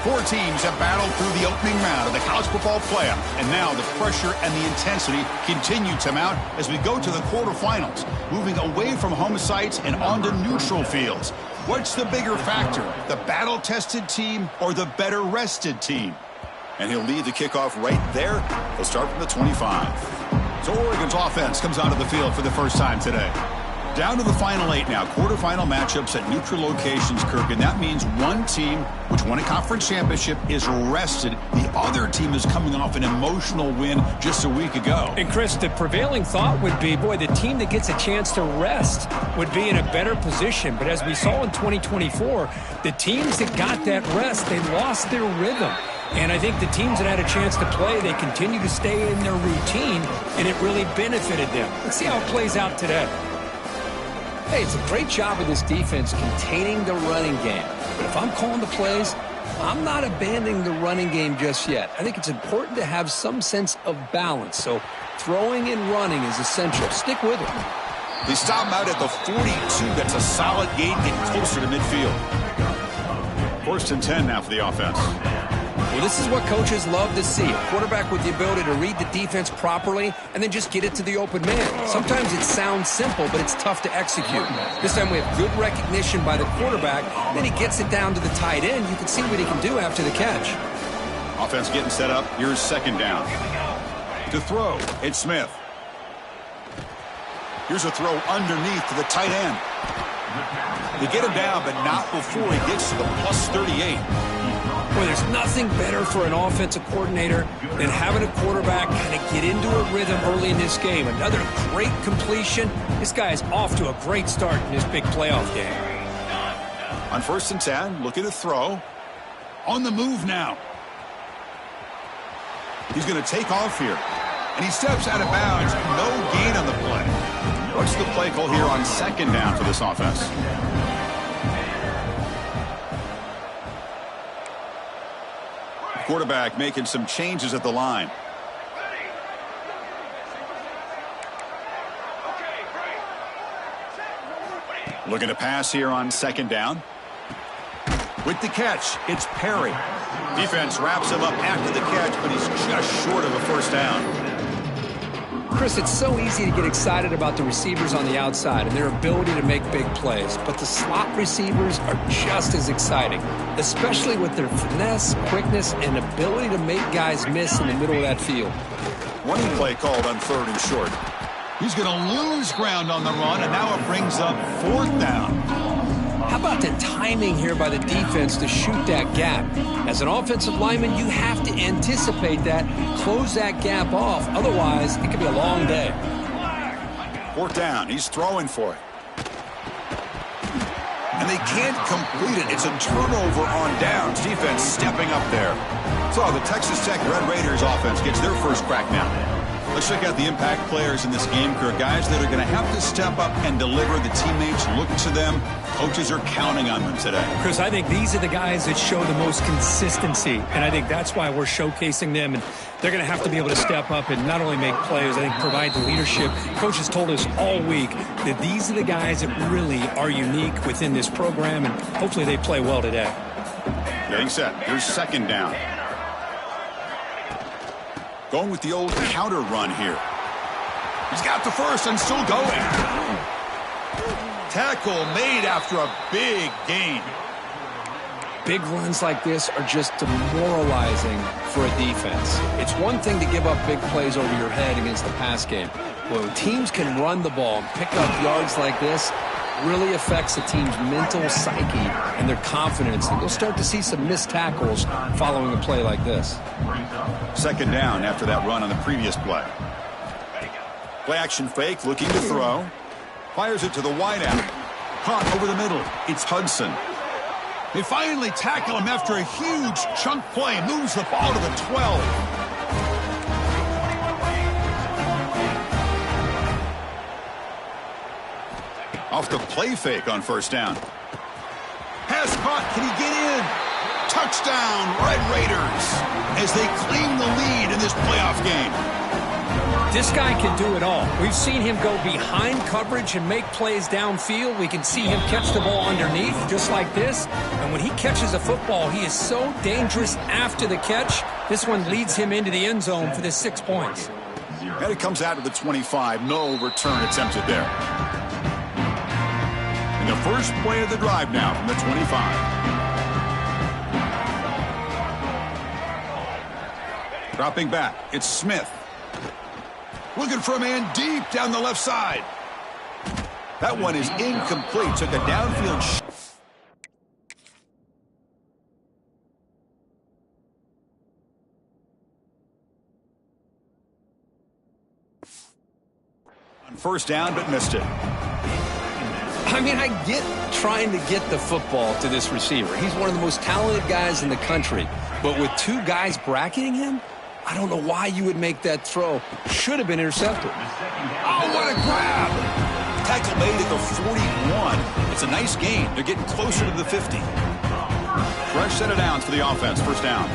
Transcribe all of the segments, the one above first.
Four teams have battled through the opening round of the college football playoff, and now the pressure and the intensity continue to mount as we go to the quarterfinals, moving away from home sites and onto neutral fields. What's the bigger factor, the battle-tested team or the better-rested team? And he'll lead the kickoff right there. He'll start from the 25. So Oregon's offense comes onto the field for the first time today. Down to the final 8 now. Quarterfinal matchups at neutral locations, Kirk. And that means one team, which won a conference championship, is rested. The other team is coming off an emotional win just a week ago. And, Chris, the prevailing thought would be, boy, the team that gets a chance to rest would be in a better position. But as we saw in 2024, the teams that got that rest, they lost their rhythm. And I think the teams that had a chance to play, they continue to stay in their routine, and it really benefited them. Let's see how it plays out today. Hey, it's a great job of this defense containing the running game. But if I'm calling the plays, I'm not abandoning the running game just yet. I think it's important to have some sense of balance. So throwing and running is essential. Stick with it. They stop him out at the 42. That's a solid gain, getting closer to midfield. 1st and 10 now for the offense. Well, this is what coaches love to see. A quarterback with the ability to read the defense properly and then just get it to the open man. Sometimes it sounds simple, but it's tough to execute. This time we have good recognition by the quarterback. Then he gets it down to the tight end. You can see what he can do after the catch. Offense getting set up. Here's 2nd down. To throw, it's Smith. Here's a throw underneath to the tight end. They get him down, but not before he gets to the plus 38. Boy, there's nothing better for an offensive coordinator than having a quarterback kind of get into a rhythm early in this game. Another great completion. This guy is off to a great start in this big playoff game. On 1st and 10, looking to throw. On the move now. He's going to take off here. And he steps out of bounds. No gain on the play. What's the play call here on 2nd down for this offense? Quarterback making some changes at the line. Looking to pass here on 2nd down. With the catch, it's Perry. Defense wraps him up after the catch, but he's just short of a 1st down. Chris, it's so easy to get excited about the receivers on the outside and their ability to make big plays, but the slot receivers are just as exciting, especially with their finesse, quickness, and ability to make guys miss in the middle of that field. Running play called on 3rd and short. He's going to lose ground on the run, and now it brings up 4th down. How about the timing here by the defense to shoot that gap? As an offensive lineman, you have to anticipate that, close that gap off. Otherwise, it could be a long day. 4th down. He's throwing for it. And they can't complete it. It's a turnover on downs. Defense stepping up there. So the Texas Tech Red Raiders offense gets their first crack now. Let's check out the impact players in this game, Kirk. Guys that are going to have to step up and deliver. The teammates look to them. Coaches are counting on them today. Chris, I think these are the guys that show the most consistency, and I think that's why we're showcasing them. And they're going to have to be able to step up and not only make plays, I think provide the leadership. Coaches told us all week that these are the guys that really are unique within this program, and hopefully they play well today. Getting set. Here's 2nd down. Going with the old counter run here. He's got the first and still going. Tackle made after a big gain. Big runs like this are just demoralizing for a defense. It's one thing to give up big plays over your head against the pass game. When teams can run the ball and pick up yards like this, really affects the team's mental psyche and their confidence. And you'll start to see some missed tackles following a play like this. 2nd down after that run on the previous play. Play action fake, looking to throw. Fires it to the wideout. Caught over the middle. It's Hudson. They finally tackle him after a huge chunk play. Moves the ball to the 12. Off the play fake on 1st down. Pass caught. Can he get in? Touchdown, Red Raiders, as they claim the lead in this playoff game. This guy can do it all. We've seen him go behind coverage and make plays downfield. We can see him catch the ball underneath, just like this. And when he catches a football, he is so dangerous after the catch. This one leads him into the end zone for the 6 points. And it comes out to the 25. No return attempted there. And the first play of the drive now from the 25. Dropping back, it's Smith. Looking for a man deep down the left side. That one is incomplete. Took a downfield shot. On first down, but missed it. I mean, I get trying to get the football to this receiver. He's one of the most talented guys in the country. But with two guys bracketing him, I don't know why you would make that throw. Should have been intercepted. Oh, what a grab! Tackle made at the 41. It's a nice gain. They're getting closer to the 50. Fresh set of downs for the offense. First down.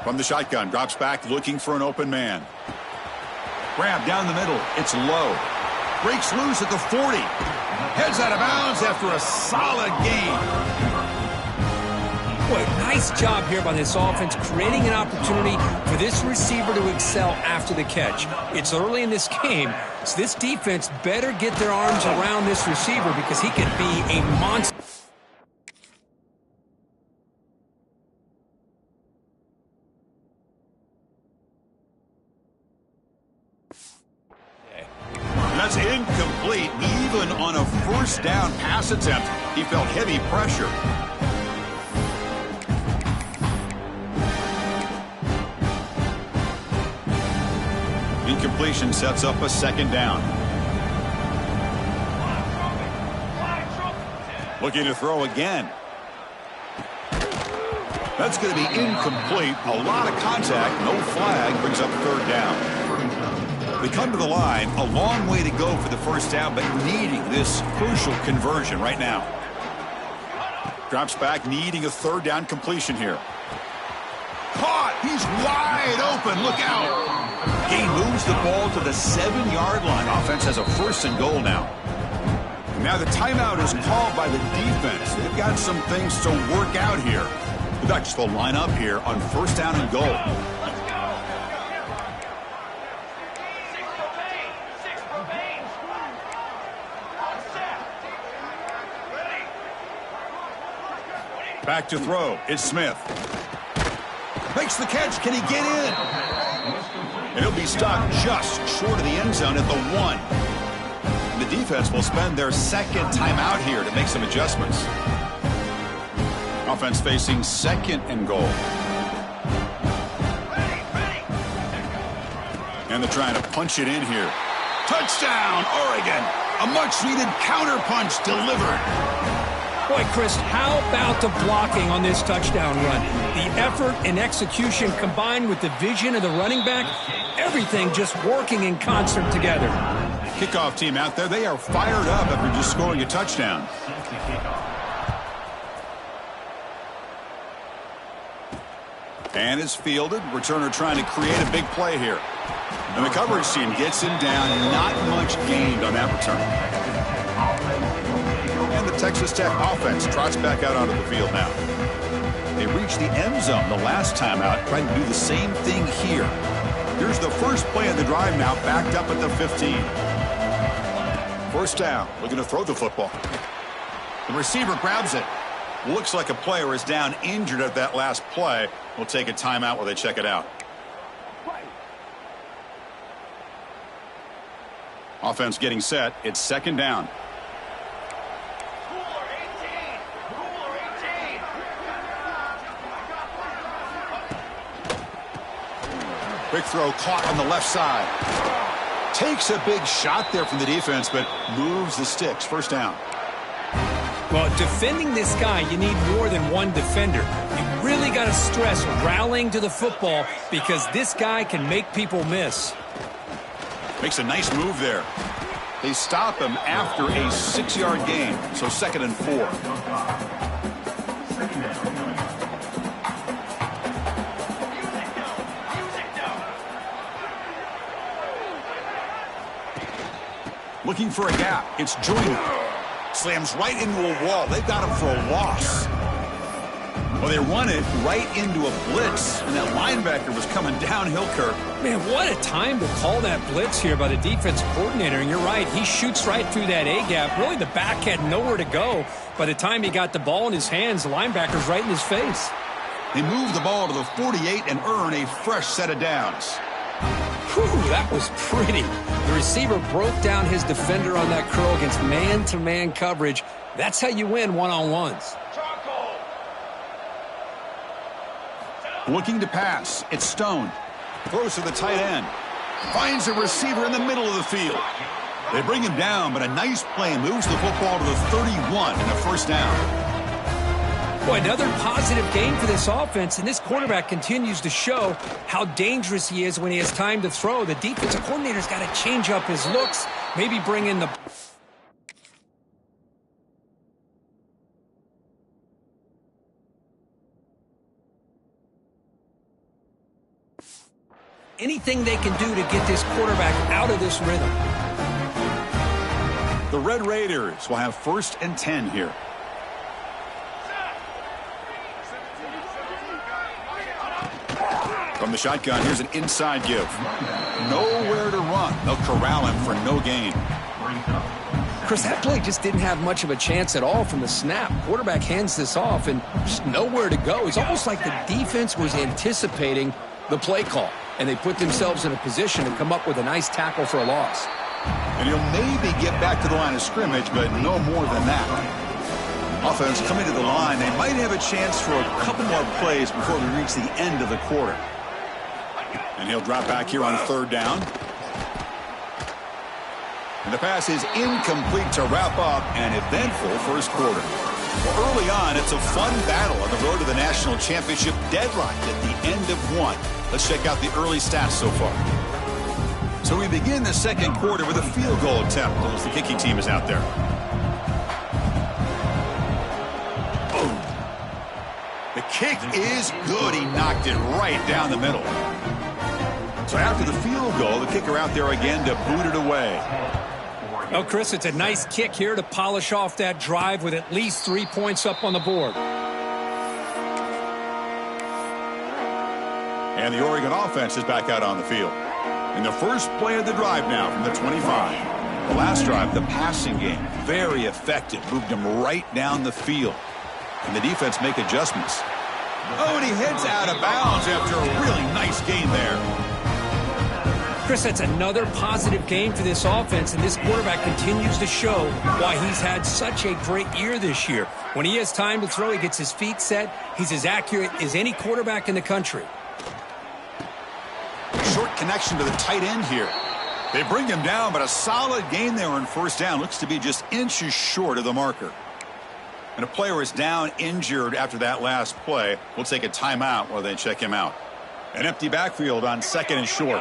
From the shotgun, drops back, looking for an open man. Grab down the middle. It's low. Breaks loose at the 40. Heads out of bounds after a solid gain. Boy, nice job here by this offense, creating an opportunity for this receiver to excel after the catch. It's early in this game, so this defense better get their arms around this receiver because he could be a monster. That's incomplete. Even on a first down pass attempt, he felt heavy pressure. Incompletion sets up a second down. Looking to throw again. That's going to be incomplete. A lot of contact. No flag. Brings up third down. They come to the line. A long way to go for the first down, but needing this crucial conversion right now. Drops back, needing a third down completion here. Caught. He's wide open. Look out. He moves the ball to the 7-yard line. Offense has a first and goal now. And now the timeout is called by the defense. They've got some things to work out here. The Ducks will line up here on first down and goal. Back to throw. It's Smith. Makes the catch. Can he get in? And he'll be stopped just short of the end zone at the 1. And the defense will spend their second timeout here to make some adjustments. Offense facing second and goal. And they're trying to punch it in here. Touchdown, Oregon. A much-needed counter-punch delivered. Boy, Chris, how about the blocking on this touchdown run? The effort and execution combined with the vision of the running back, everything just working in concert together. Kickoff team out there, they are fired up after just scoring a touchdown. And is fielded. Returner trying to create a big play here. And the coverage team gets him down. Not much gained on that return. And the Texas Tech offense trots back out onto the field now. They reached the end zone the last time out, trying to do the same thing here. Here's the first play of the drive now, backed up at the 15. First down, looking to throw the football. The receiver grabs it. Looks like a player is down injured at that last play. We'll take a timeout while they check it out. Offense getting set. It's second down. Quick throw caught on the left side. Takes a big shot there from the defense, but moves the sticks. First down. Well, defending this guy, you need more than one defender. You really got to stress rallying to the football because this guy can make people miss. Makes a nice move there. They stop him after a 6-yard gain, so second and 4. Looking for a gap. It's Joyner. Slams right into a wall. They've got him for a loss. Well, they run it right into a blitz, and that linebacker was coming downhill, Kirk. Man, what a time to call that blitz here by the defense coordinator. And you're right, he shoots right through that A-gap. Really, the back had nowhere to go. By the time he got the ball in his hands, the linebacker's right in his face. They move the ball to the 48 and earn a fresh set of downs. Whew, that was pretty. The receiver broke down his defender on that curl against man-to-man coverage. That's how you win one-on-ones. Looking to pass. It's Stone. Throws to the tight end. Finds a receiver in the middle of the field. They bring him down, but a nice play moves the football to the 31 and a first down. Boy, another positive game for this offense, and this quarterback continues to show how dangerous he is when he has time to throw. The defensive coordinator's got to change up his looks, maybe bring in the... anything they can do to get this quarterback out of this rhythm. The Red Raiders will have 1st and 10 here. From the shotgun, here's an inside give. Nowhere to run. They'll corral him for no gain. Chris, that play just didn't have much of a chance at all from the snap. Quarterback hands this off and just nowhere to go. It's almost like the defense was anticipating the play call, and they put themselves in a position to come up with a nice tackle for a loss. And he'll maybe get back to the line of scrimmage, but no more than that. Offense coming to the line. They might have a chance for a couple more plays before we reach the end of the quarter. And he'll drop back here on 3rd down. And the pass is incomplete to wrap up an eventful first quarter. Well, early on, it's a fun battle on the road to the national championship, deadlocked at the end of one. Let's check out the early stats so far. So we begin the second quarter with a field goal attempt as the kicking team is out there. Boom. The kick is good. He knocked it right down the middle. So after the field goal, the kicker out there again to boot it away. Well, Chris, it's a nice kick here to polish off that drive with at least 3 points up on the board. And the Oregon offense is back out on the field. In the first play of the drive now from the 25. The last drive, the passing game, very effective. Moved him right down the field. And the defense make adjustments. Oh, and he heads out of bounds after a really nice gain there. Chris, that's another positive game for this offense, and this quarterback continues to show why he's had such a great year this year. When he has time to throw, he gets his feet set. He's as accurate as any quarterback in the country. Short connection to the tight end here. They bring him down, but a solid gain there on 1st down. Looks to be just inches short of the marker. And a player is down injured after that last play. We'll take a timeout while they check him out. An empty backfield on 2nd and short.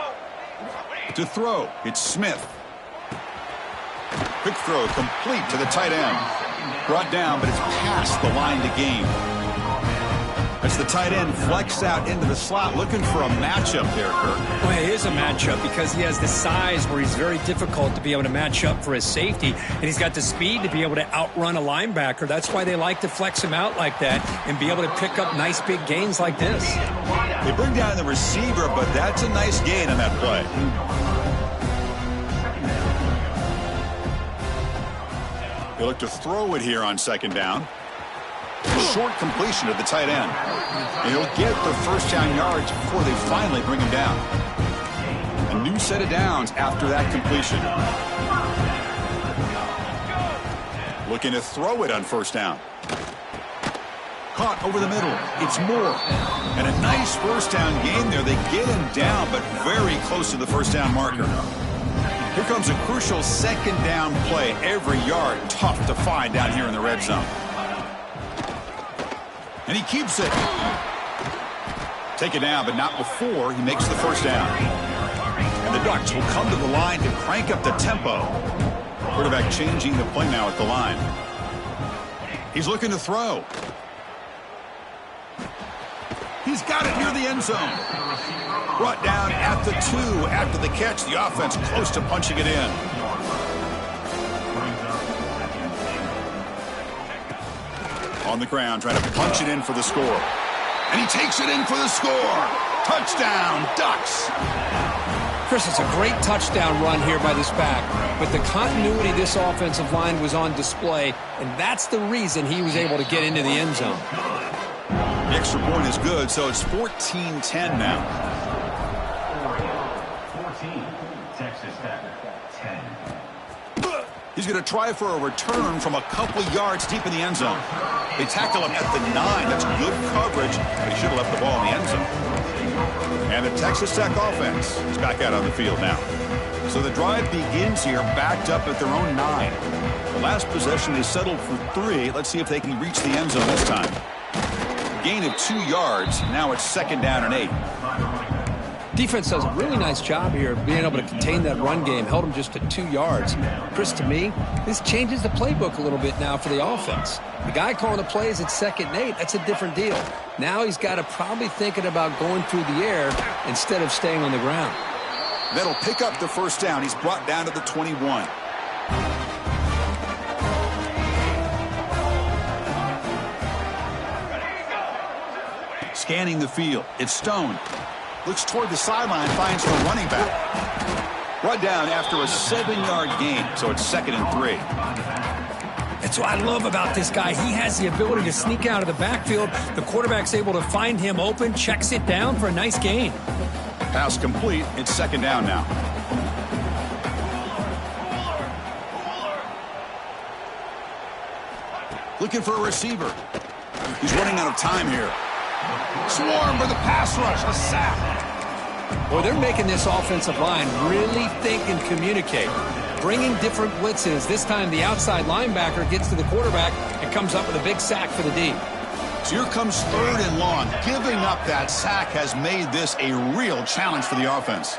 To throw, it's Smith. Quick throw complete to the tight end. Brought down, but it's past the line to gain. As the tight end flexed out into the slot, looking for a matchup there, Kirk. Well, it is a matchup because he has the size where he's very difficult to be able to match up for his safety, and he's got the speed to be able to outrun a linebacker. That's why they like to flex him out like that and be able to pick up nice big gains like this. They bring down the receiver, but that's a nice gain on that play. They look to throw it here on 2nd down. Short completion to the tight end. And he'll get the 1st down yards before they finally bring him down. A new set of downs after that completion. Looking to throw it on 1st down. Caught over the middle. It's Moore. And a nice 1st down gain there. They get him down, but very close to the 1st down marker. Here comes a crucial 2nd down play. Every yard tough to find down here in the red zone. And he keeps it. Take it down, but not before he makes the 1st down. And the Ducks will come to the line to crank up the tempo. Quarterback changing the play now at the line. He's looking to throw. He's got it near the end zone. Brought down at the 2 after the catch. The offense close to punching it in. On the ground, trying to punch it in for the score. And he takes it in for the score. Touchdown, Ducks. Chris, it's a great touchdown run here by this back. But the continuity of this offensive line was on display, and that's the reason he was able to get into the end zone. The extra point is good, so it's 14-10 now. 14, Texas Tech, 10. He's going to try for a return from a couple yards deep in the end zone. They tackle him at the 9. That's good coverage. He should have left the ball in the end zone. And the Texas Tech offense is back out on the field now. So the drive begins here, backed up at their own 9. The last possession, they settled for 3. Let's see if they can reach the end zone this time. Gain of 2 yards. Now it's 2nd down and 8. Defense does a really nice job here of being able to contain that run game. Held them just to 2 yards. Chris, to me, this changes the playbook a little bit now for the offense. The guy calling the plays at 2nd and 8, that's a different deal. Now he's got to probably thinking about going through the air instead of staying on the ground. That'll pick up the 1st down. He's brought down to the 21. Scanning the field. It's Stone. Looks toward the sideline, finds the running back. Brought down after a 7-yard gain, so it's 2nd and 3. That's what I love about this guy. He has the ability to sneak out of the backfield. The quarterback's able to find him open, checks it down for a nice gain. Pass complete. It's 2nd down now. Looking for a receiver. He's running out of time here. Swarm for the pass rush. A sack. Boy, they're making this offensive line really think and communicate. Bringing different blitzes. This time the outside linebacker gets to the quarterback and comes up with a big sack for the D. So here comes 3rd and long. Giving up that sack has made this a real challenge for the offense.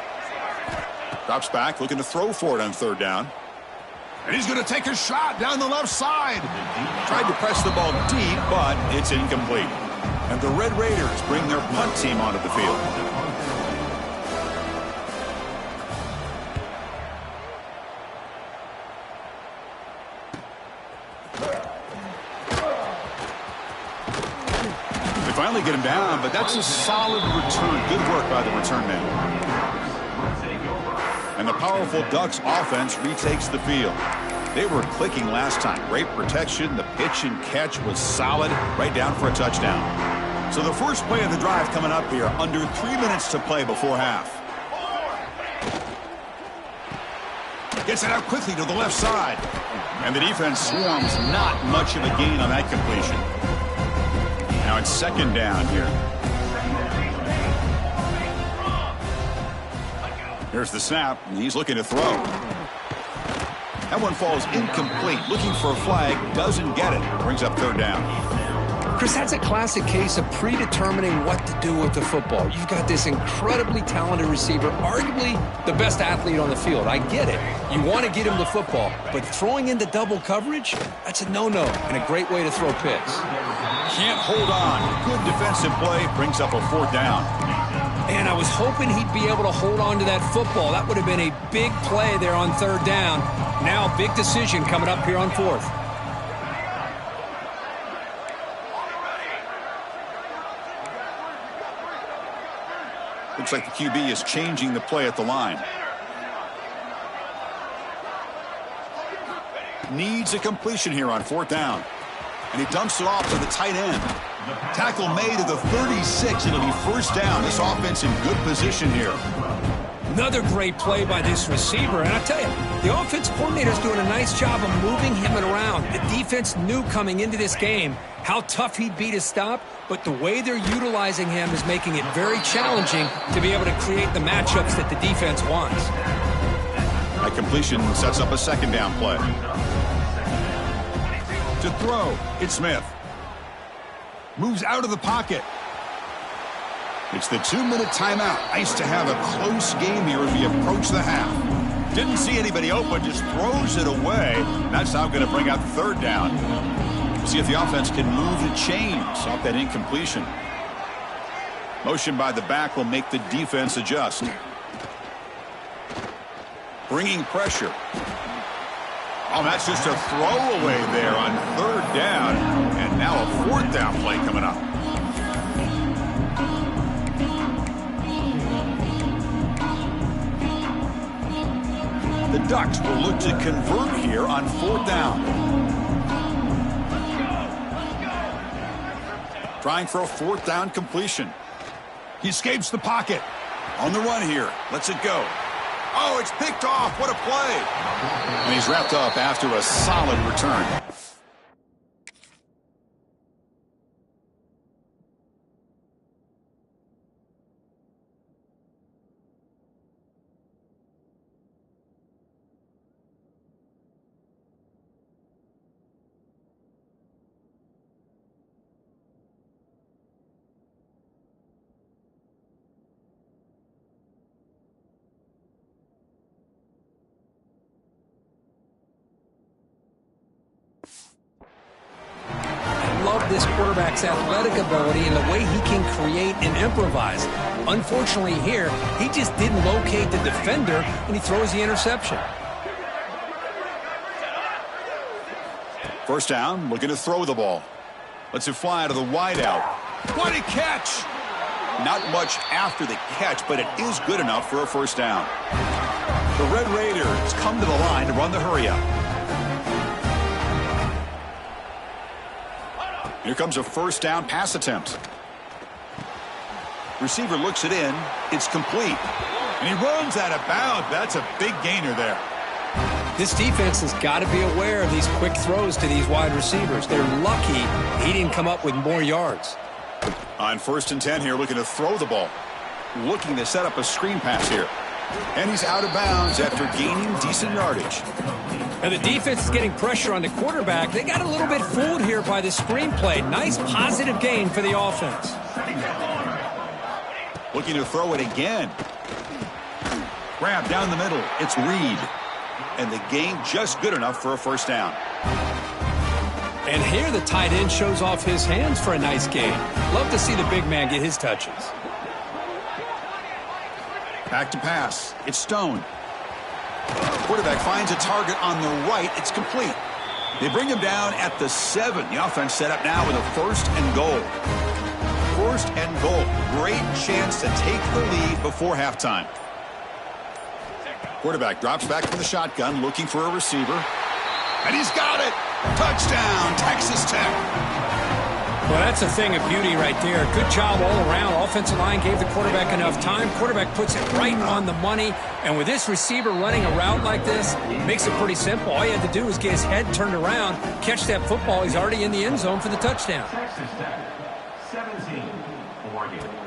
Drops back, looking to throw for it on 3rd down. And he's going to take a shot down the left side. Tried to press the ball deep, but it's incomplete. And the Red Raiders bring their punt team onto the field. They finally get him down, but that's a solid return. Good work by the return man. And the powerful Ducks offense retakes the field. They were clicking last time. Great protection. The pitch and catch was solid. Right down for a touchdown. So the first play of the drive coming up here. Under 3 minutes to play before half. Gets it out quickly to the left side. And the defense swarms. Not much of a gain on that completion. Now it's 2nd down here. Here's the snap, and he's looking to throw. That one falls incomplete. Looking for a flag, doesn't get it. Brings up 3rd down. Chris, that's a classic case of predetermining what to do with the football. You've got this incredibly talented receiver, arguably the best athlete on the field. I get it. You want to get him the football, but throwing into double coverage, that's a no-no and a great way to throw picks. Can't hold on. Good defensive play. Brings up a 4th down. And I was hoping he'd be able to hold on to that football. That would have been a big play there on 3rd down. Now, big decision coming up here on 4th. Looks like the QB is changing the play at the line. Needs a completion here on 4th down. And he dumps it off to the tight end. Tackle made at the 36. It'll be 1st down. This offense in good position here. Another great play by this receiver. And I tell you, the offense coordinator's doing a nice job of moving him around. The defense knew coming into this game how tough he'd be to stop, but the way they're utilizing him is making it very challenging to be able to create the matchups that the defense wants. That completion sets up a 2nd down play. To throw, it's Smith. Moves out of the pocket. It's the 2-minute timeout. Nice to have a close game here as we approach the half. Didn't see anybody open, just throws it away. That's now going to bring out 3rd down. See if the offense can move the chains off that incompletion. Motion by the back will make the defense adjust. Bringing pressure. Oh, that's just a throwaway there on 3rd down. And Now a 4th down play coming up. The Ducks will look to convert here on 4th down. Trying for a 4th down completion. He escapes the pocket. On the run here. Lets it go. Oh, it's picked off. What a play. And he's wrapped up after a solid return. Love this quarterback's athletic ability and the way he can create and improvise. Unfortunately here, he just didn't locate the defender, and he throws the interception. First down, looking to throw the ball. Lets it fly to the wideout. What a catch! Not much after the catch, but it is good enough for a first down. The Red Raiders come to the line to run the hurry-up. Here comes a first down pass attempt. Receiver looks it in. It's complete. And he runs out of bounds. That's a big gainer there. This defense has got to be aware of these quick throws to these wide receivers. They're lucky he didn't come up with more yards. On 1st and 10 here, looking to throw the ball. Looking to set up a screen pass here. And he's out of bounds after gaining decent yardage. And the defense is getting pressure on the quarterback. They got a little bit fooled here by the screen play. Nice positive gain for the offense. Looking to throw it again. Grab down the middle. It's Reed. And the gain just good enough for a first down. And here the tight end shows off his hands for a nice gain. Love to see the big man get his touches. Back to pass. It's Stone. Quarterback finds a target on the right. It's complete. They bring him down at the 7. The offense set up now with a 1st and goal. 1st and goal. Great chance to take the lead before halftime. Quarterback drops back from the shotgun, looking for a receiver. And he's got it. Touchdown, Texas Tech. Well, that's a thing of beauty right there. Good job all around. Offensive line gave the quarterback enough time. Quarterback puts it right on the money. And with this receiver running a route like this, it makes it pretty simple. All you had to do was get his head turned around, catch that football. He's already in the end zone for the touchdown.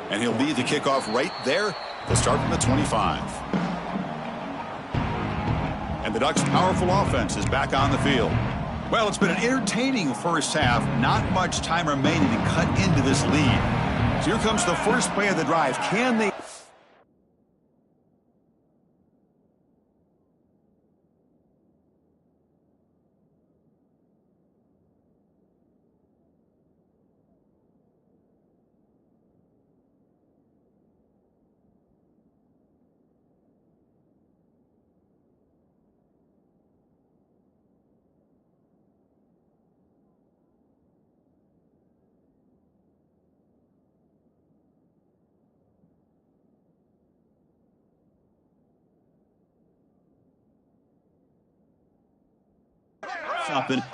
And he'll lead the kickoff right there. They'll start from the 25. And the Ducks' powerful offense is back on the field. Well, it's been an entertaining first half. Not much time remaining to cut into this lead. So here comes the first play of the drive. Can they...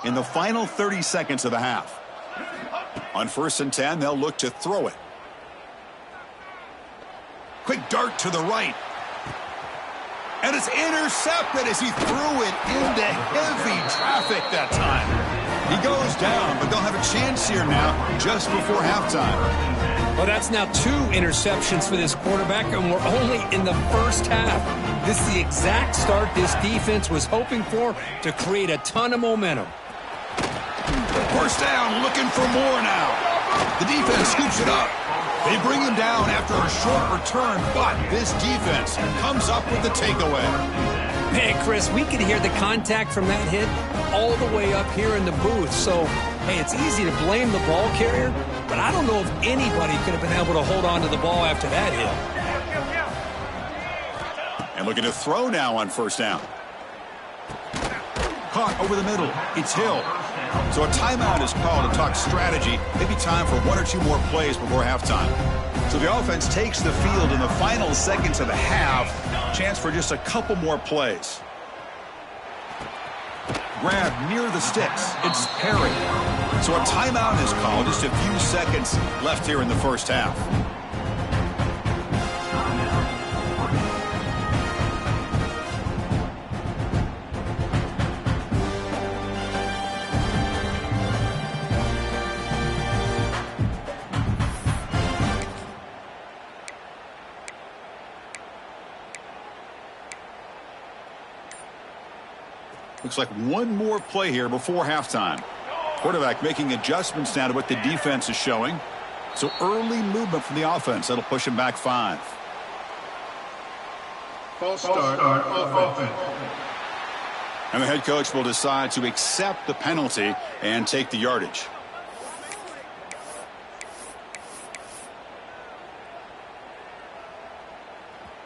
in the final 30 seconds of the half. On 1st and 10, they'll look to throw it. Quick dart to the right. And it's intercepted as he threw it into heavy traffic that time. He goes down, but they'll have a chance here now just before halftime. Well, that's now 2 interceptions for this quarterback, and we're only in the first half. This is the exact start this defense was hoping for to create a ton of momentum. First down, looking for more now. The defense scoops it up. They bring him down after a short return, but this defense comes up with the takeaway. Man, Chris, we could hear the contact from that hit all the way up here in the booth. So, hey, it's easy to blame the ball carrier, but I don't know if anybody could have been able to hold on to the ball after that hit. And looking to throw now on first down. Caught over the middle. It's Hill. So a timeout is called to talk strategy. Maybe time for one or two more plays before halftime. So the offense takes the field in the final seconds of the half. Chance for just a couple more plays. Grab near the sticks. It's Perry. So a timeout is called. Just a few seconds left here in the first half. Looks like one more play here before halftime. Quarterback making adjustments now to what the defense is showing. So early movement from the offense. That'll push him back 5. False start offense. And the head coach will decide to accept the penalty and take the yardage.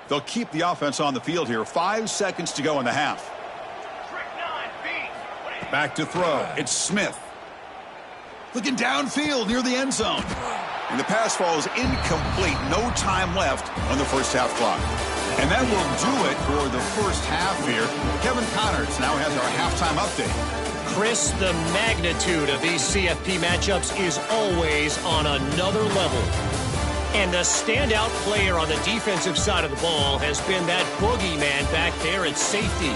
They'll keep the offense on the field here. 5 seconds to go in the half. Back to throw. It's Smith. Looking downfield near the end zone. And the pass falls incomplete. No time left on the first half clock. And that will do it for the first half here. Kevin Connors now has our halftime update. Chris, the magnitude of these CFP matchups is always on another level. And the standout player on the defensive side of the ball has been that boogeyman back there at safety.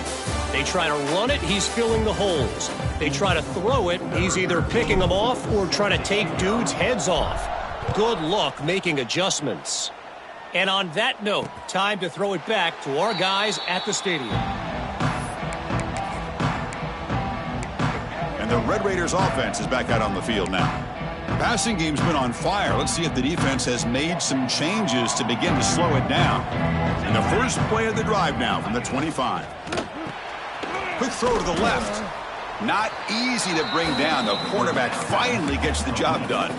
They try to run it, he's filling the holes. They try to throw it, he's either picking them off or trying to take dudes' heads off. Good luck making adjustments. And on that note, time to throw it back to our guys at the stadium. And the Red Raiders offense is back out on the field now. Passing game's been on fire. Let's see if the defense has made some changes to begin to slow it down. And the first play of the drive now from the 25. Quick throw to the left. Not easy to bring down. The quarterback finally gets the job done.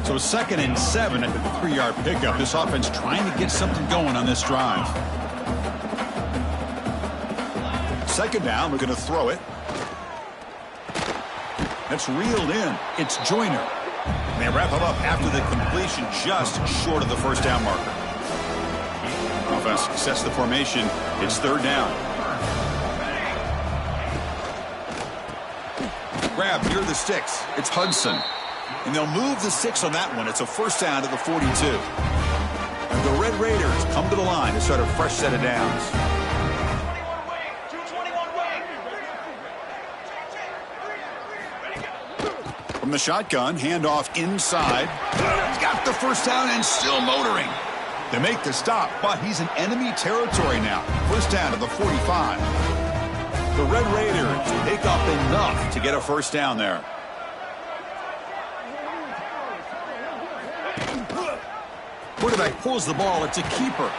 So 2nd and 7 at the 3-yard pickup. This offense trying to get something going on this drive. 2nd down, we're going to throw it. That's reeled in. It's Joyner. And they wrap it up after the completion just short of the first down marker. Offense sets the formation. It's 3rd down. Grab near the sticks. It's Hudson. And they'll move the 6 on that one. It's a first down to the 42. And the Red Raiders come to the line to start a fresh set of downs. From the shotgun, handoff inside. He's got the first down and still motoring. They make the stop, but he's in enemy territory now. First down to the 45. The Red Raiders pick up enough to get a first down there. Quarterback pulls the ball. It's a keeper.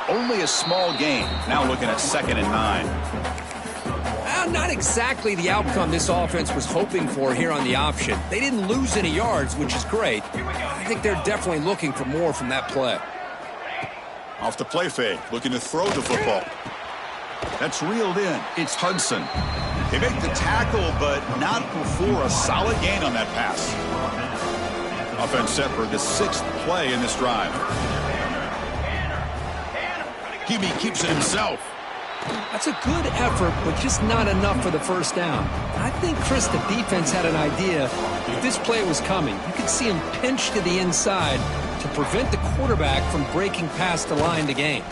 Only a small gain. Now looking at 2nd and 9. Not exactly the outcome this offense was hoping for here on the option. They didn't lose any yards, which is great. I think they're definitely looking for more from that play. Off the play fake, looking to throw the football. That's reeled in. It's Hudson. They make the tackle, but not before a solid gain on that pass. Offense set for the 6th play in this drive. QB keeps it himself. That's a good effort, but just not enough for the first down. I think, Chris, the defense had an idea. If this play was coming, you could see him pinch to the inside to prevent the quarterback from breaking past the line to gain.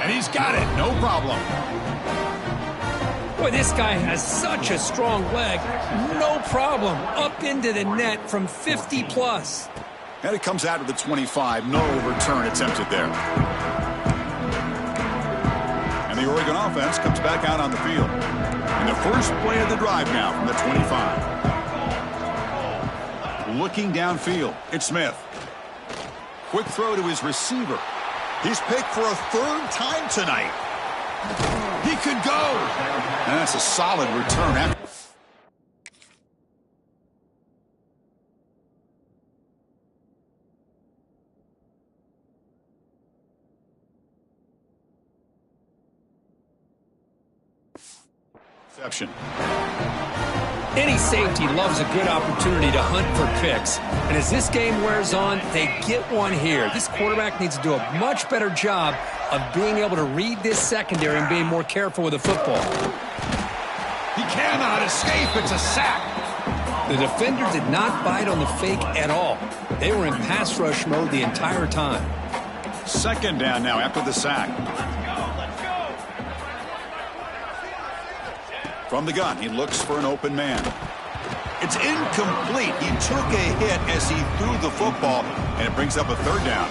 And he's got it. No problem. Boy, this guy has such a strong leg. No problem. Up into the net from 50 plus. And it comes out of the 25. No return attempted there. The Oregon offense comes back out on the field. And the first play of the drive now from the 25. Looking downfield, it's Smith. Quick throw to his receiver. He's picked for a 3rd time tonight. He could go. And that's a solid return. Reception. Any safety loves a good opportunity to hunt for picks. And as this game wears on, they get one here. This quarterback needs to do a much better job of being able to read this secondary and being more careful with the football. He cannot escape. It's a sack. The defender did not bite on the fake at all. They were in pass rush mode the entire time. Second down now after the sack. From the gun, he looks for an open man. It's incomplete. He took a hit as he threw the football, and it brings up a third down.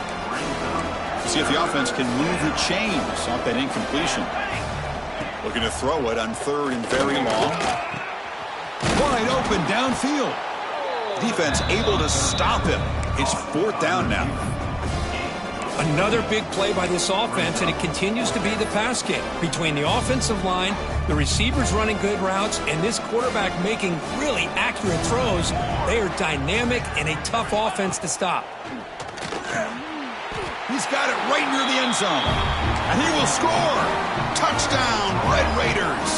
See if the offense can move the chains off that incompletion. Looking to throw it on third and very long. Wide open downfield. Defense able to stop him. It's fourth down now. Another big play by this offense, and it continues to be the pass game. Between the offensive line, the receivers running good routes, and this quarterback making really accurate throws, they are dynamic and a tough offense to stop. He's got it right near the end zone. And he will score. Touchdown, Red Raiders.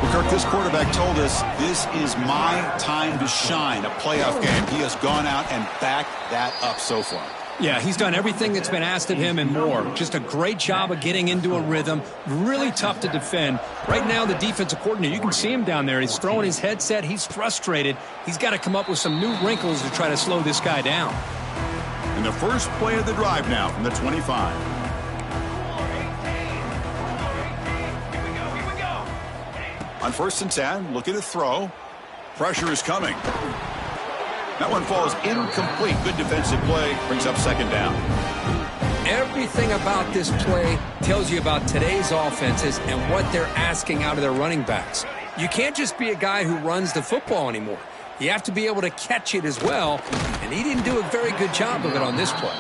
Well, Kirk, this quarterback told us this is my time to shine, a playoff game. He has gone out and backed that up so far. Yeah, he's done everything that's been asked of him and more. Just a great job of getting into a rhythm. Really tough to defend. Right now, the defensive coordinator, you can see him down there. He's throwing his headset. He's frustrated. He's got to come up with some new wrinkles to try to slow this guy down. And the first play of the drive now from the 25. On first and 10, looking to throw. Pressure is coming. That one falls incomplete. Good defensive play. Brings up second down. Everything about this play tells you about today's offenses and what they're asking out of their running backs. You can't just be a guy who runs the football anymore. You have to be able to catch it as well, and he didn't do a very good job of it on this play.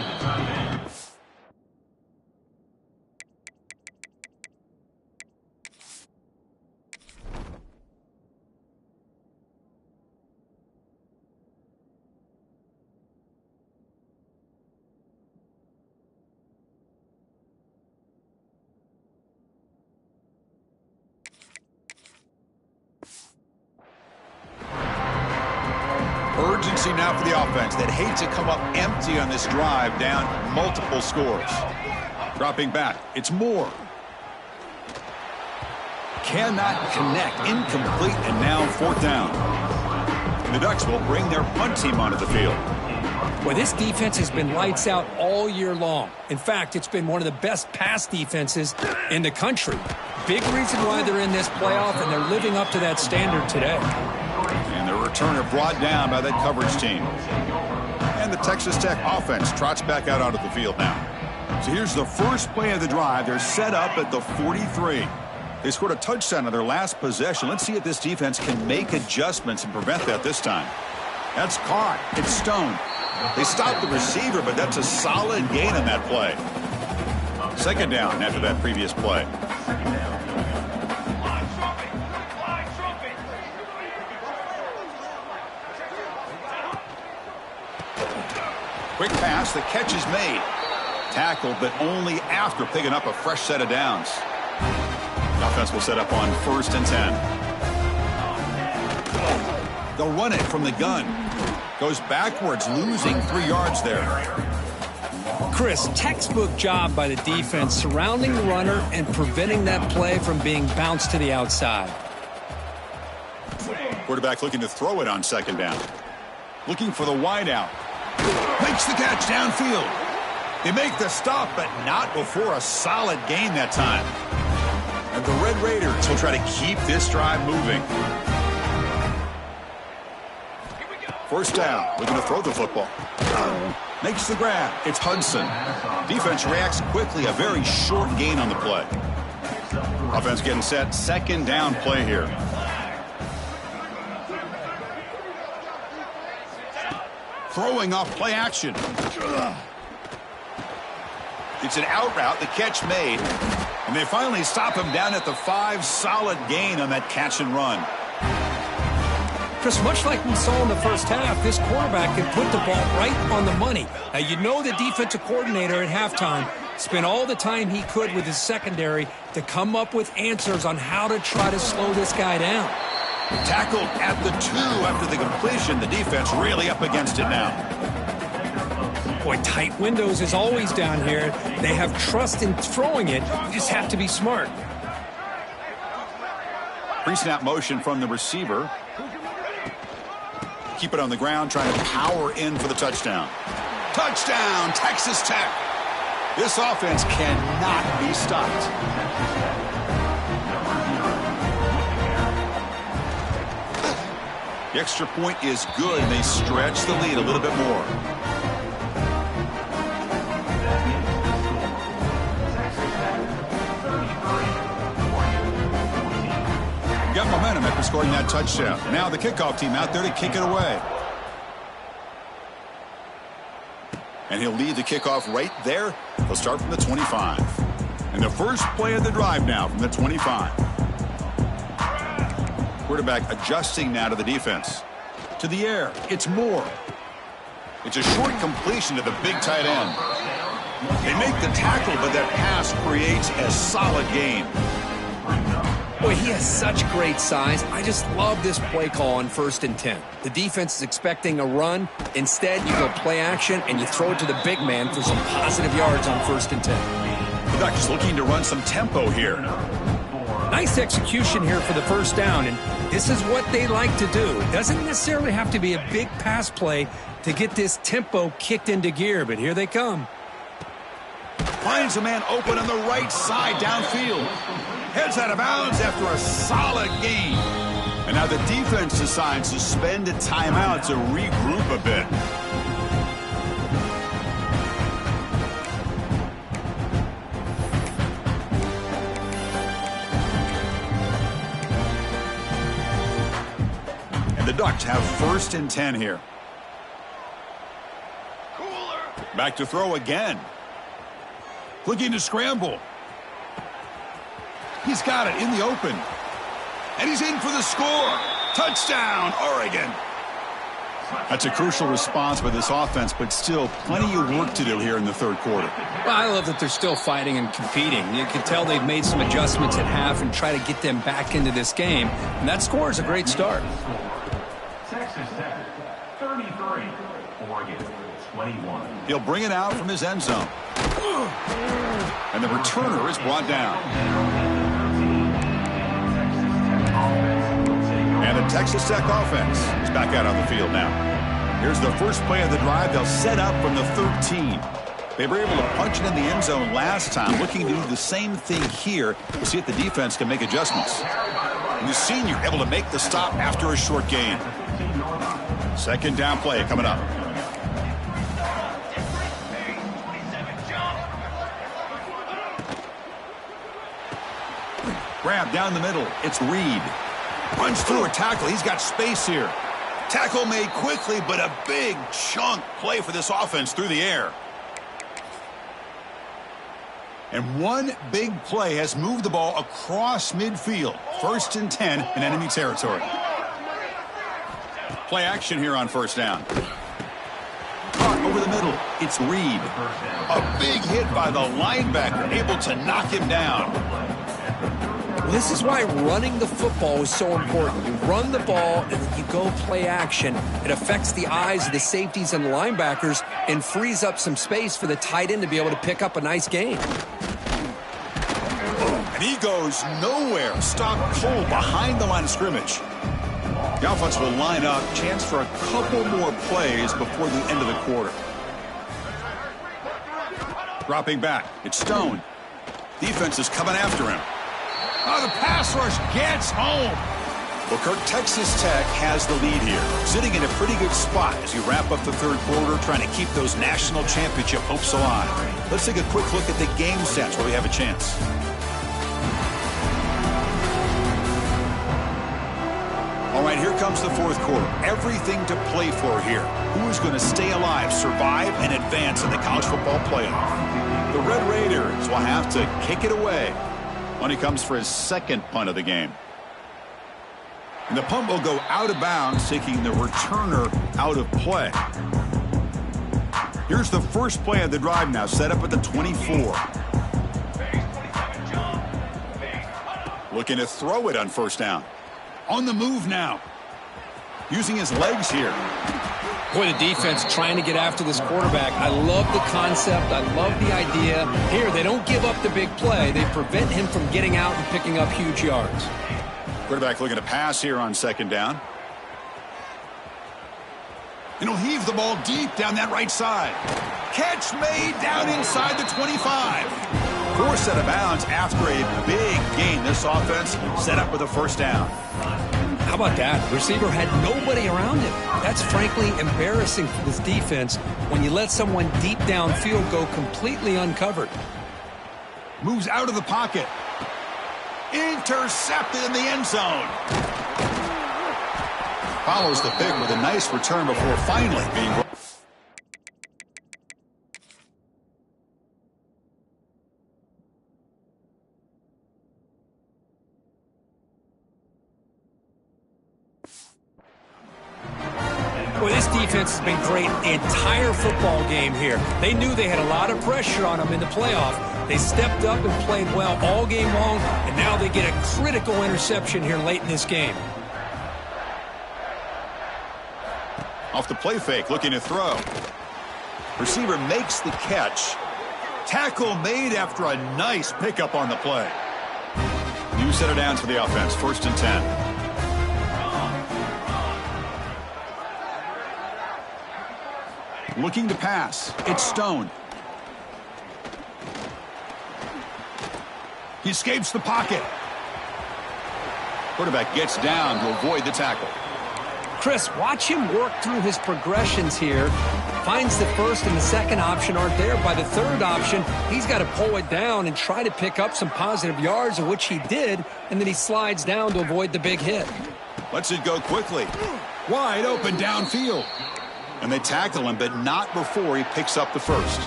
Urgency now for the offense that hates to come up empty on this drive, down multiple scores. Dropping back, it's Moore. Cannot connect, incomplete, and now fourth down. The Ducks will bring their punt team onto the field. Well, this defense has been lights out all year long. In fact, it's been one of the best pass defenses in the country. Big reason why they're in this playoff, and they're living up to that standard today. And the returner brought down by that coverage team. And the Texas Tech offense trots back out onto the field now. So here's the first play of the drive. They're set up at the 43. They scored a touchdown on their last possession. Let's see if this defense can make adjustments and prevent that this time. That's caught. It's Stone. They stopped the receiver, but that's a solid gain on that play. Second down after that previous play. Quick pass, the catch is made. Tackled, but only after picking up a fresh set of downs. The offense will set up on first and 10. They'll run it from the gun. Goes backwards, losing 3 yards there. Chris, textbook job by the defense surrounding the runner and preventing that play from being bounced to the outside. Quarterback looking to throw it on second down. Looking for the wideout. Makes the catch downfield. They make the stop, but not before a solid gain that time. And the Red Raiders will try to keep this drive moving. First down, looking to throw the football. Makes the grab. It's Hudson. Defense reacts quickly. A very short gain on the play. Offense getting set. Second down play here. Throwing off play action. It's an out route. The catch made. And they finally stop him down at the 5. Solid gain on that catch and run. Chris, much like we saw in the first half, this quarterback can put the ball right on the money. Now, you know the defensive coordinator at halftime Spent all the time he could with his secondary to come up with answers on how to try to slow this guy down. Tackled at the 2 after the completion. The defense really up against it now. Boy, tight windows is always down here. They have trust in throwing it. You just have to be smart. Pre-snap motion from the receiver. Keep it on the ground, trying to power in for the touchdown. Touchdown, Texas Tech. This offense cannot be stopped. The extra point is good, and they stretch the lead a little bit more. Got momentum after scoring that touchdown. Now the kickoff team out there to kick it away. And he'll lead the kickoff right there. They'll start from the 25. And the first play of the drive now from the 25. Quarterback adjusting now to the defense. To the air, it's Moore. It's a short completion to the big tight end. They make the tackle, but that pass creates a solid gain. Boy, he has such great size. I just love this play call on 1st and 10. The defense is expecting a run. Instead, you go play action, and you throw it to the big man for some positive yards on 1st and 10. The Ducks looking to run some tempo here. Nice execution here for the first down, and this is what they like to do. It doesn't necessarily have to be a big pass play to get this tempo kicked into gear, but here they come. Finds a man open on the right side downfield. Heads out of bounds after a solid gain. And now the defense decides to spend a timeout to regroup a bit. And the Ducks have 1st and 10 here. Back to throw again. Looking to scramble. He's got it in the open. And he's in for the score. Touchdown, Oregon. That's a crucial response by this offense, but still plenty of work to do here in the 3rd quarter. Well, I love that they're still fighting and competing. You can tell they've made some adjustments at half and try to get them back into this game. And that score is a great start. Texas Tech, 33. Oregon, 21. He'll bring it out from his end zone. And the returner is brought down. And the Texas Tech offense is back out on the field now. Here's the first play of the drive. They'll set up from the 13. They were able to punch it in the end zone last time, looking to do the same thing here to see if the defense can make adjustments. And the senior able to make the stop after a short gain. 2nd down play coming up. Grab down the middle. It's Reed. Runs through a tackle. He's got space here. Tackle made quickly, but a big chunk play for this offense through the air. And one big play has moved the ball across midfield. 1st and 10 in enemy territory. Play action here on 1st down. Caught over the middle. It's Reed. A big hit by the linebacker, able to knock him down. This is why running the football is so important. You run the ball, and then you go play action. It affects the eyes of the safeties and the linebackers and frees up some space for the tight end to be able to pick up a nice gain. And he goes nowhere. Stopped cold behind the line of scrimmage. The offense will line up. Chance for a couple more plays before the end of the quarter. Dropping back. It's Stone. Defense is coming after him. Oh, the pass rush gets home. Well, Kirk, Texas Tech has the lead here, sitting in a pretty good spot as you wrap up the 3rd quarter, trying to keep those national championship hopes alive. Let's take a quick look at the game sets where we have a chance. All right, here comes the 4th quarter. Everything to play for here. Who is going to stay alive, survive, and advance in the college football playoff? The Red Raiders will have to kick it away when he comes for his 2nd punt of the game. And the punt will go out of bounds, taking the returner out of play. Here's the first play of the drive now, set up at the 24. Looking to throw it on first down. On the move now. Using his legs here. Boy, the defense trying to get after this quarterback. I love the concept. I love the idea. Here, they don't give up the big play. They prevent him from getting out and picking up huge yards. Quarterback looking to pass here on second down. And he'll heave the ball deep down that right side. Catch made down inside the 25. Forced out of bounds after a big gain. This offense set up with a first down. How about that? Receiver had nobody around him. That's frankly embarrassing for this defense when you let someone deep downfield go completely uncovered. Moves out of the pocket. Intercepted in the end zone. Follows the pick with a nice return before finally being... Well, this defense has been great the entire football game here. They knew they had a lot of pressure on them in the playoff. They stepped up and played well all game long, and now they get a critical interception here late in this game. Off the play fake, looking to throw. Receiver makes the catch. Tackle made after a nice pickup on the play. New set of downs for the offense, 1st and 10. Looking to pass. It's Stone. He escapes the pocket. Quarterback gets down to avoid the tackle. Chris, watch him work through his progressions here. Finds the first and the second option aren't there. By the third option, he's got to pull it down and try to pick up some positive yards, of which he did, and then he slides down to avoid the big hit. Lets it go quickly. Wide open downfield. And they tackle him, but not before he picks up the first.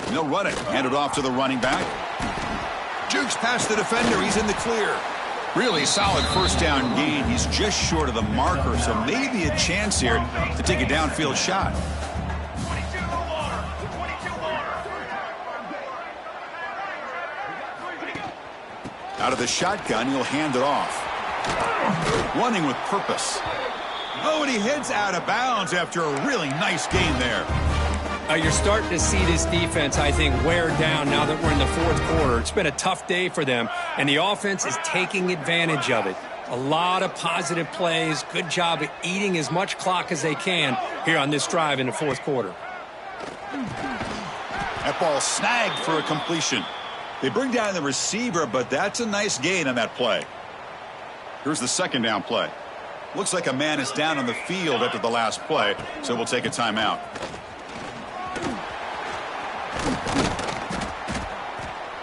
And they'll run it. Hand it off to the running back. Jukes past the defender. He's in the clear. Really solid first down gain. He's just short of the marker, so maybe a chance here to take a downfield shot. Out of the shotgun, he'll hand it off. Running with purpose. Oh, and he heads out of bounds after a really nice gain there. You're starting to see this defense, I think, wear down now that we're in the fourth quarter. It's been a tough day for them, and the offense is taking advantage of it. A lot of positive plays. Good job at eating as much clock as they can here on this drive in the fourth quarter. That ball snagged for a completion. They bring down the receiver, but that's a nice gain on that play. Here's the second down play. Looks like a man is down on the field after the last play, so we'll take a timeout.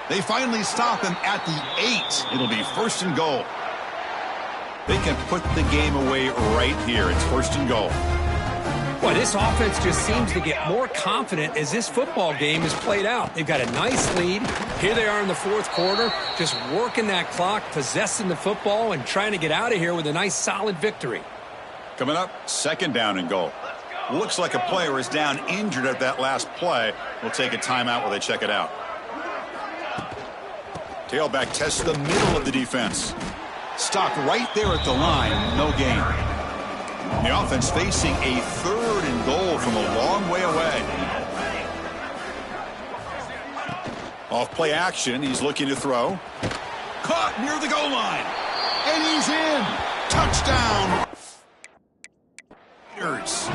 They finally stop him at the 8. It'll be 1st and goal. They can put the game away right here. It's 1st and goal. Boy, this offense just seems to get more confident as this football game is played out. They've got a nice lead. Here they are in the fourth quarter, just working that clock, possessing the football, and trying to get out of here with a nice, solid victory. Coming up, 2nd down and goal. Looks like a player is down injured at that last play. We'll take a timeout while they check it out. Tailback tests the middle of the defense. Stopped right there at the line. No gain. The offense facing a 3rd and goal from a long way away. Off play action. He's looking to throw. Caught near the goal line. And he's in. Touchdown. Raiders.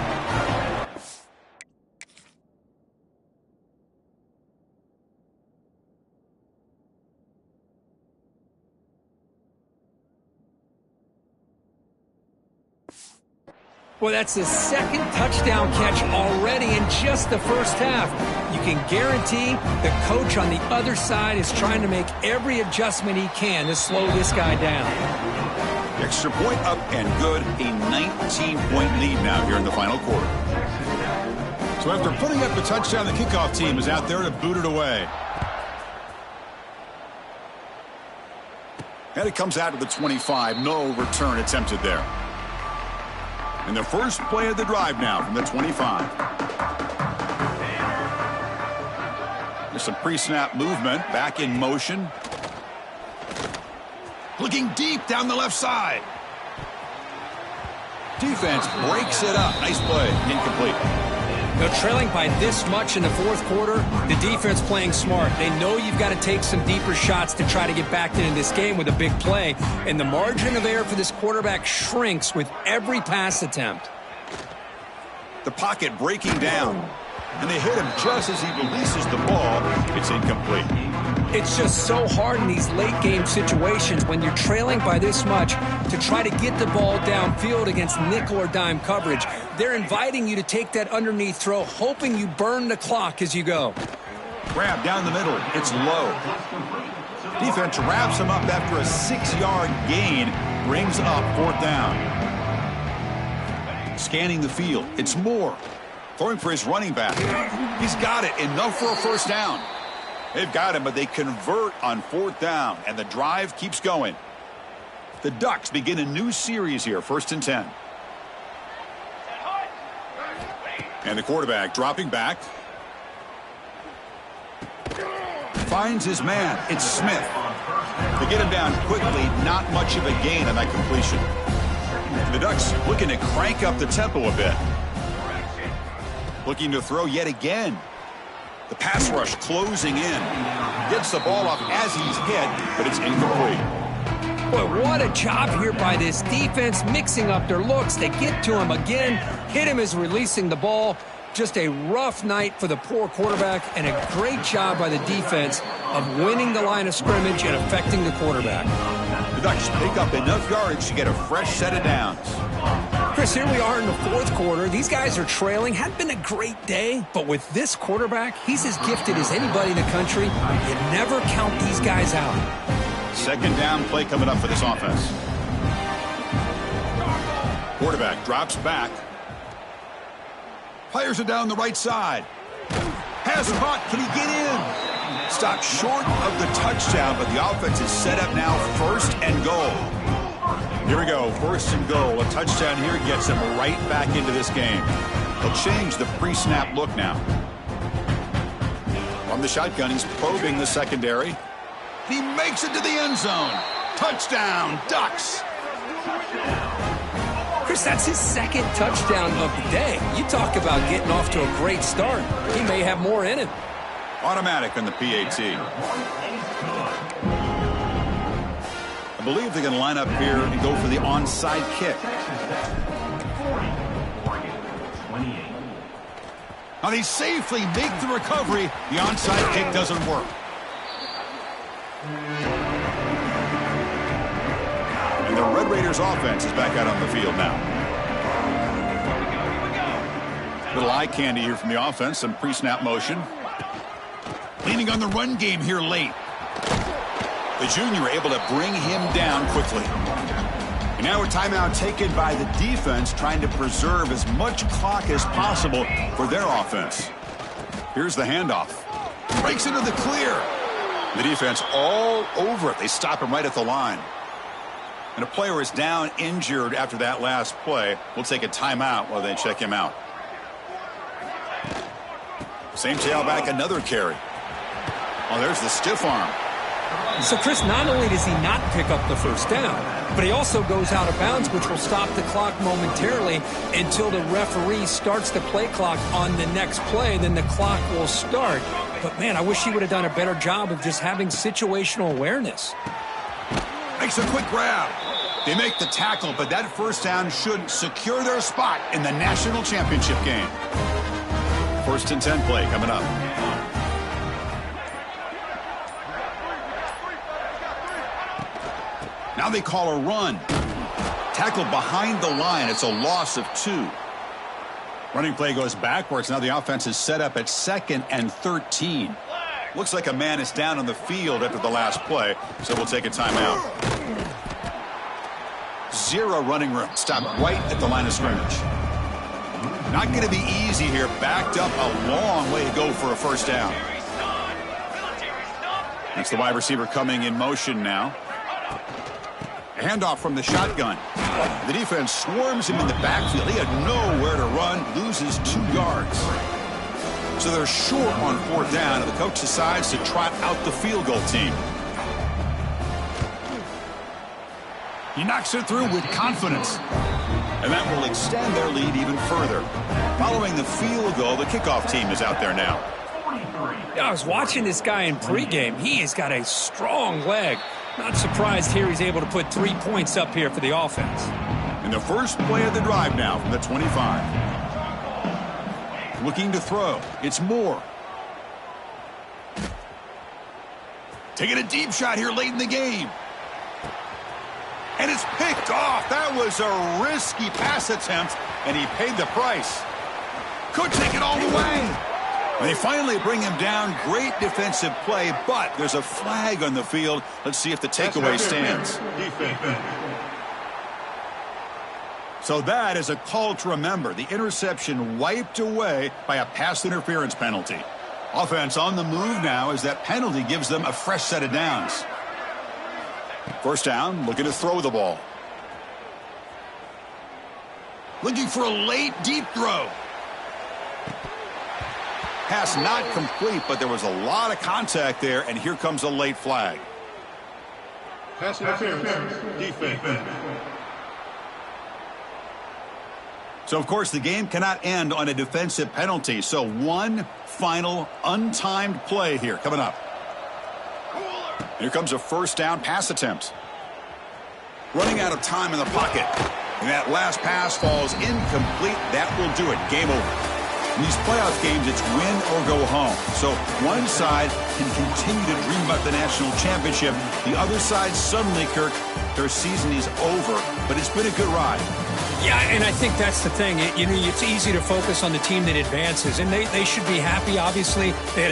Well, that's his 2nd touchdown catch already in just the first half. You can guarantee the coach on the other side is trying to make every adjustment he can to slow this guy down. Extra point up and good. A 19-point lead now here in the final quarter. So after putting up the touchdown, the kickoff team is out there to boot it away. And it comes out to the 25. No return attempted there. And the first play of the drive now from the 25. There's some pre-snap movement. Back in motion. Looking deep down the left side. Defense breaks it up. Nice play. Incomplete. They're trailing by this much in the fourth quarter. The defense playing smart. They know you've got to take some deeper shots to try to get back into this game with a big play. And the margin of error for this quarterback shrinks with every pass attempt. The pocket breaking down. And they hit him just as he releases the ball. It's incomplete. It's just so hard in these late game situations when you're trailing by this much to try to get the ball downfield against nickel or dime coverage. They're inviting you to take that underneath throw, hoping you burn the clock as you go. Grab down the middle. It's low. Defense wraps him up after a 6-yard gain. Brings up 4th down. Scanning the field. It's Moore. Throwing for his running back. He's got it. Enough for a first down. They've got him, but they convert on 4th down, and the drive keeps going. The Ducks begin a new series here, 1st and 10. And the quarterback dropping back. Finds his man. It's Smith. They get him down quickly. Not much of a gain on that completion. The Ducks looking to crank up the tempo a bit. Looking to throw yet again. The pass rush closing in. Gets the ball off as he's hit, but it's incomplete. Boy, what a job here by this defense, mixing up their looks. They get to him again, hit him as releasing the ball. Just a rough night for the poor quarterback, and a great job by the defense of winning the line of scrimmage and affecting the quarterback. The Ducks pick up enough yards to get a fresh set of downs. Chris, here we are in the fourth quarter. These guys are trailing. Hadn't been a great day, but with this quarterback, he's as gifted as anybody in the country. You never count these guys out. 2nd down play coming up for this offense. Quarterback drops back. Fires it down the right side. Has a hot. Can he get in? Stopped short of the touchdown, but the offense is set up now 1st and goal. Here we go, 1st and goal. A touchdown here gets them right back into this game. They'll change the pre-snap look now. From the shotgun, he's probing the secondary. He makes it to the end zone. Touchdown, Ducks. Chris, that's his 2nd touchdown of the day. You talk about getting off to a great start. He may have more in him. Automatic on the PAT. I believe they're going to line up here and go for the onside kick. Now they safely make the recovery. The onside kick doesn't work. And the Red Raiders offense is back out on the field now. Little eye candy here from the offense. Some pre-snap motion. Leaning on the run game here late. The junior able to bring him down quickly. And now a timeout taken by the defense, trying to preserve as much clock as possible for their offense. Here's the handoff. Breaks into the clear. The defense all over it. They stop him right at the line. And a player is down injured after that last play. We'll take a timeout while they check him out. Same tailback, another carry. Oh, there's the stiff arm. So, Chris, not only does he not pick up the first down, but he also goes out of bounds, which will stop the clock momentarily until the referee starts the play clock on the next play. Then the clock will start. But, man, I wish he would have done a better job of just having situational awareness. Makes a quick grab. They make the tackle, but that first down should secure their spot in the national championship game. 1st and 10 play coming up. Now they call a run. Tackle behind the line. It's a loss of 2. Running play goes backwards. Now the offense is set up at 2nd and 13. Looks like a man is down on the field after the last play, so we'll take a timeout. 0 running room. Stopped right at the line of scrimmage. Not going to be easy here. Backed up a long way to go for a first down. That's the wide receiver coming in motion now. Handoff from the shotgun. The defense swarms him in the backfield. He had nowhere to run, loses 2 yards. So they're short on 4th down, and the coach decides to trot out the field goal team. He knocks it through with confidence. And that will extend their lead even further. Following the field goal, the kickoff team is out there now. I was watching this guy in pregame. He has got a strong leg. Not surprised here he's able to put 3 points up here for the offense. And the first play of the drive now from the 25. Looking to throw. It's Moore. Taking a deep shot here late in the game. And it's picked off. That was a risky pass attempt, and he paid the price. Could take it all the way. And they finally bring him down. Great defensive play, but there's a flag on the field. Let's see if the takeaway stands. So that is a call to remember. The interception wiped away by a pass interference penalty. Offense on the move now as that penalty gives them a fresh set of downs. First down, looking to throw the ball. Looking for a late, deep throw. Pass not complete, but there was a lot of contact there, and here comes a late flag. Pass interference, defense. So, of course, the game cannot end on a defensive penalty. So one final untimed play here coming up. Here comes a first down pass attempt. Running out of time in the pocket. And that last pass falls incomplete. That will do it. Game over. In these playoff games, it's win or go home. So one side can continue to dream about the national championship. The other side suddenly, Kirk, their season is over. But it's been a good ride. Yeah, and I think that's the thing. You know, it's easy to focus on the team that advances, and they should be happy, obviously. They had a